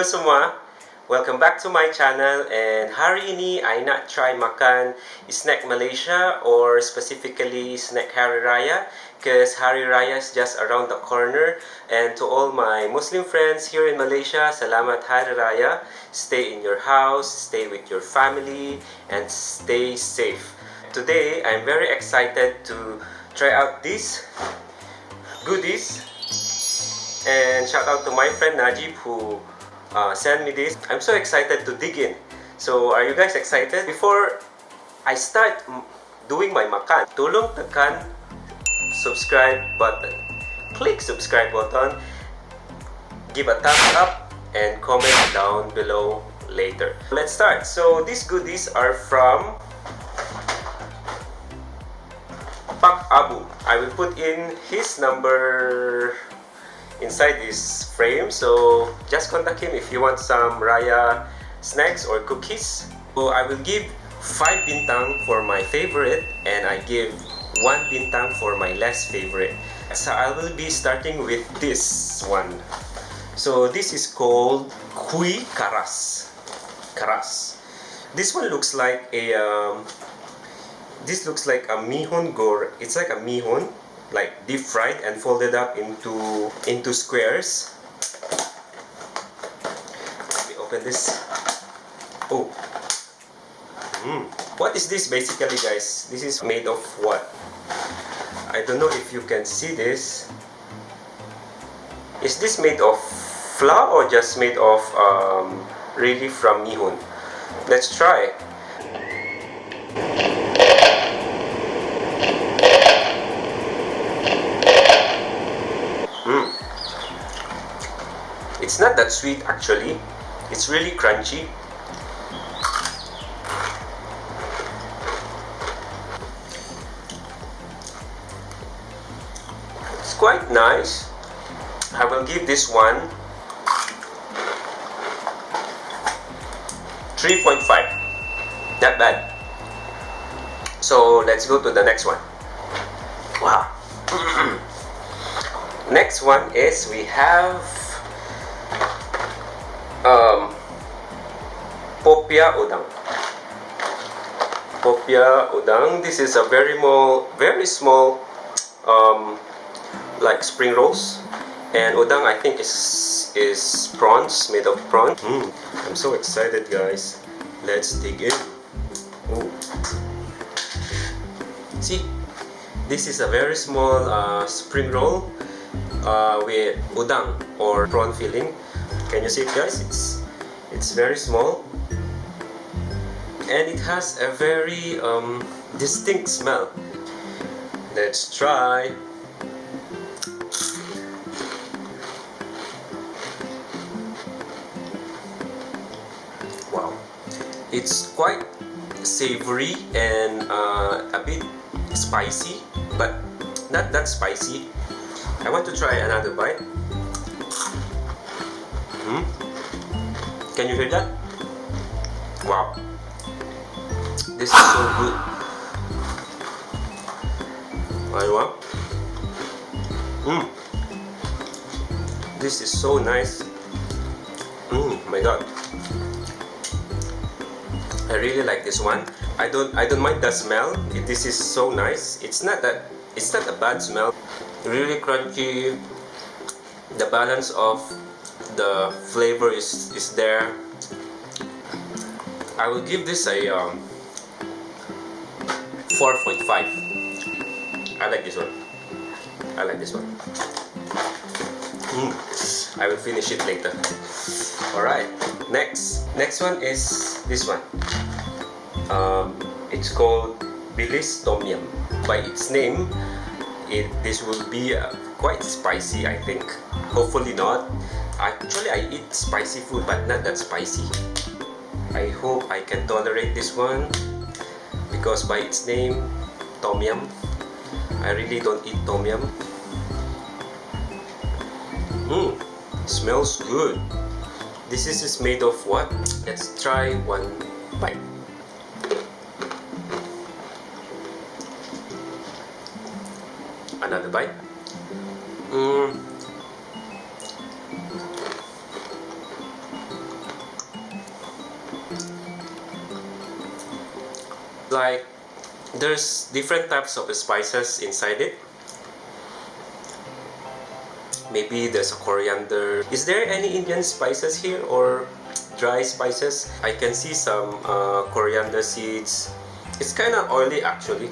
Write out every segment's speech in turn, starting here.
Halo semua, welcome back to my channel, and hari ini I nak try makan snack Malaysia, or specifically snack Hari Raya, because Hari Raya is just around the corner. And to all my Muslim friends here in Malaysia, Selamat Hari Raya. Stay in your house, stay with your family, and stay safe. Today I'm very excited to try out these goodies, and shout out to my friend Najib who sent me this. I'm so excited to dig in. So are you guys excited? Before I start doing my makan, tolong tekan subscribe button. Click subscribe button, give a thumbs up, and comment down below later. Let's start. So these goodies are from Pak Abu. I will put in his number inside this frame, so just contact him if you want some Raya snacks or cookies. So I will give 5 bintang for my favorite, and I give 1 bintang for my less favorite. So I will be starting with this one. So this is called Kuih Karas. This one looks like a mihon goreng. It's like a mihon, like deep fried and folded up into squares. Let me open this. Oh, what is this basically, guys? This is made of what? I don't know if you can see this. Is this made of flour or just made of really from mihon? Let's try. It's not that sweet actually. It's really crunchy. It's quite nice. I will give this one 3.5. Not bad. So let's go to the next one. Wow. Next one is we have Popiah Udang. Popiah Udang. This is a very small like spring rolls, and udang I think is prawns, made of prawn. I'm so excited, guys. Let's dig in. Ooh. See, this is a very small spring roll with udang or prawn filling. Can you see it, guys? It's very small, and it has a very distinct smell. Let's try. Wow, it's quite savory and a bit spicy, but not that spicy. I want to try another bite. Can you hear that? Wow, this is so good. This is so nice. My God, I really like this one. I don't mind the smell. This is so nice. It's not a bad smell. Really crunchy. The balance of the flavor is there. I will give this a 4.5. I like this one. I will finish it later. Alright, next one is this one. It's called Bilis Tomyam. By its name, this will be quite spicy, I think. Hopefully not. Actually, I eat spicy food, but not that spicy. I hope I can tolerate this one, because by its name, Tomyam, I really don't eat Tomyam. Smells good. This is made of what? Let's try one bite. Another bite. Like, there's different types of spices inside it. Maybe there's a coriander. Is there any Indian spices here or dry spices? I can see some coriander seeds. It's kind of oily actually.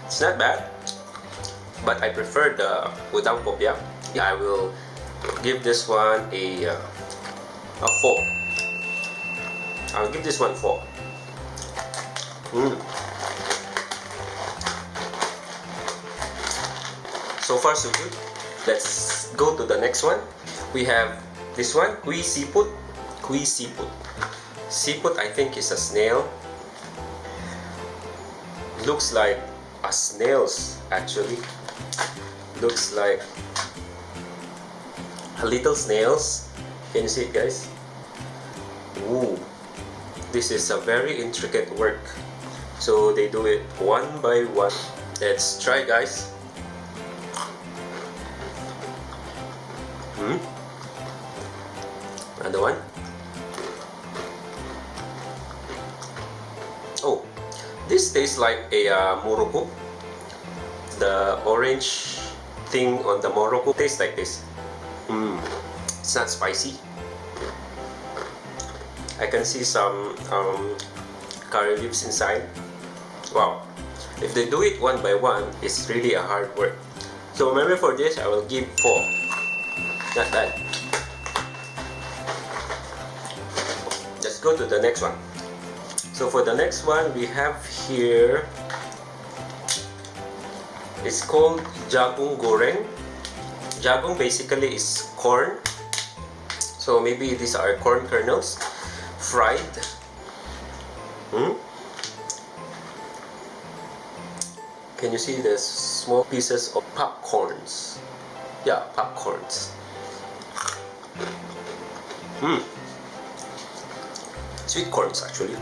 It's not bad, but I prefer the Udang Popiah. I will give this one a 4. I'll give this one 4. So far so good. Let's go to the next one. We have this one, Kuih Siput. Kuih Siput. Siput, I think, is a snail. Looks like a snails actually. Looks like a little snails. Can you see it, guys? Ooh, this is a very intricate work. So they do it one by one. Let's try, guys. Another one. Oh, this tastes like a morocco. The orange thing on the morocco tastes like this. It's not spicy. I can see some curry leaves inside. Wow, if they do it one by one, it's really a hard work. So maybe for this, I will give 4. Not bad. Let's go to the next one. So for the next one, we have here, it's called Jagung Goreng. Jagung basically is corn. So maybe these are corn kernels, fried. Can you see the small pieces of popcorns? Yeah, popcorns. Sweet corns actually.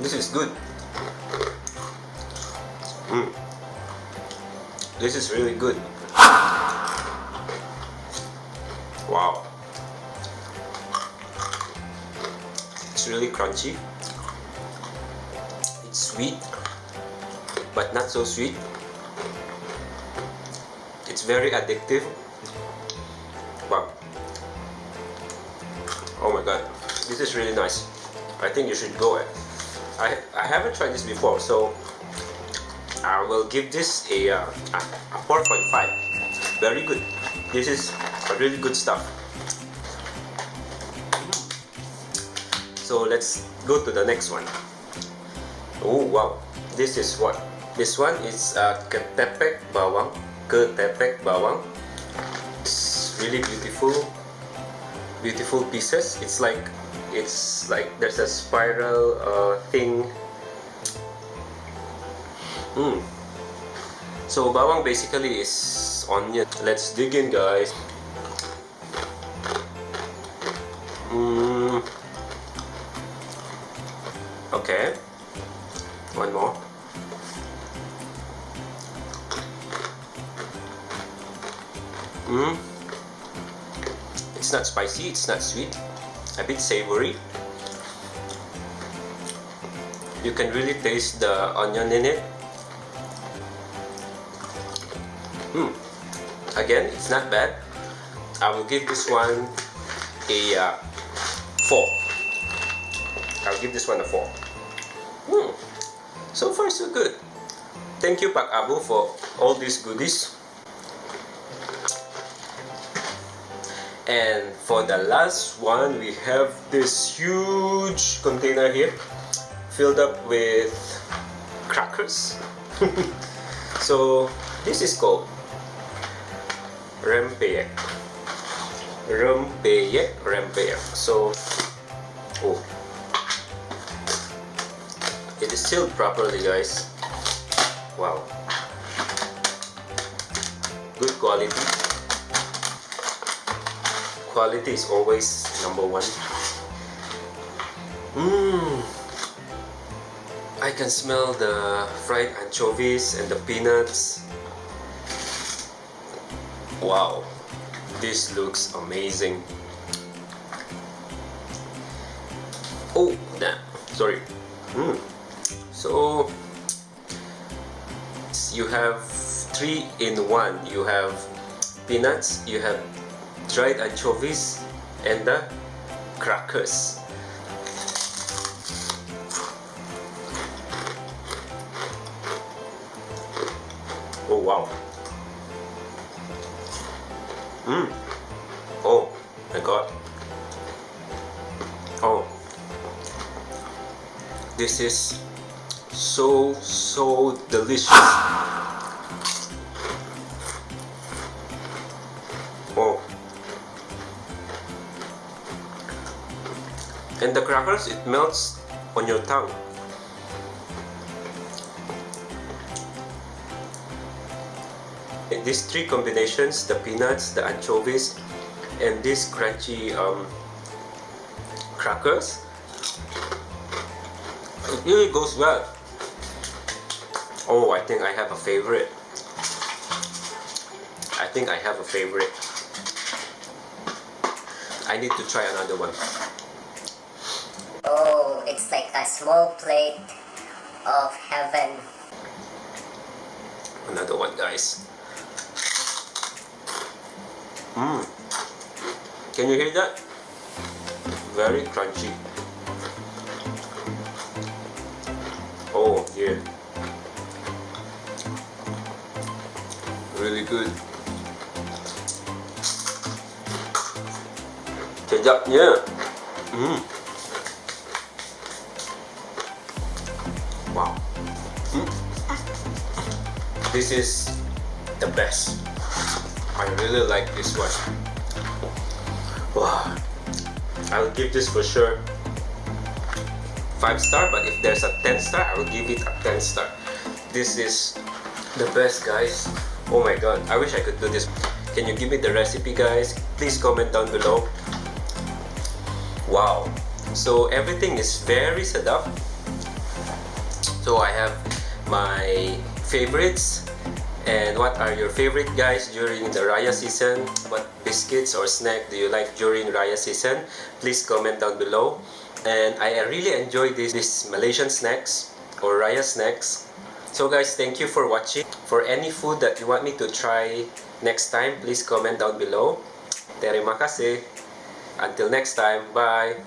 This is good. This is really good. Wow. It's really crunchy. It's sweet, but not so sweet. It's very addictive. Wow. Oh my god. This is really nice. I think you should go. I haven't tried this before, so I will give this a 4.5. Very good. This is a really good stuff. So let's go to the next one. Oh wow, this is what? This one is Ketepek Bawang. Ketepek Bawang. It's really beautiful. Beautiful pieces. It's like there's a spiral thing. So bawang basically is onion. Let's dig in, guys. Okay, one more. It's not spicy, it's not sweet, a bit savory. You can really taste the onion in it. Again, it's not bad. I will give this one a 4. I'll give this one a 4. So far so good. Thank you, Pak Abu, for all these goodies. And for the last one, we have this huge container here filled up with crackers. So this is called Rempeyek. Rempeyek. So, it is sealed properly, guys. Wow. Good quality. Quality is always number one. I can smell the fried anchovies and the peanuts. Wow, this looks amazing. Oh, damn. Sorry. So you have 3 in 1. You have peanuts, you have dried anchovies, and the crackers. Oh wow. Oh my god. Oh, this is so delicious. Oh, and the crackers, it melts on your tongue. And these 3 combinations, the peanuts, the anchovies, and these crunchy crackers, it really goes well. Oh, I think I have a favorite. I need to try another one. Oh, it's like a small plate of heaven. Another one, guys. Can you hear that? Very crunchy. Oh yeah, really good. Kecapnya, wow. This is the best. I really like this one. Wow. I'll give this for sure 5 star, but if there's a 10 star, I will give it a 10 star. This is the best, guys. Oh my god, I wish I could do this. Can you give me the recipe, guys? Please comment down below. Wow, so everything is very sedap. So I have my favorites. And what are your favorite, guys, during the Raya season? What biscuits or snack do you like during Raya season? Please comment down below. And I really enjoy this Malaysian snacks or Raya snacks. So guys, thank you for watching. For any food that you want me to try next time, please comment down below. Terima kasih. Until next time, bye.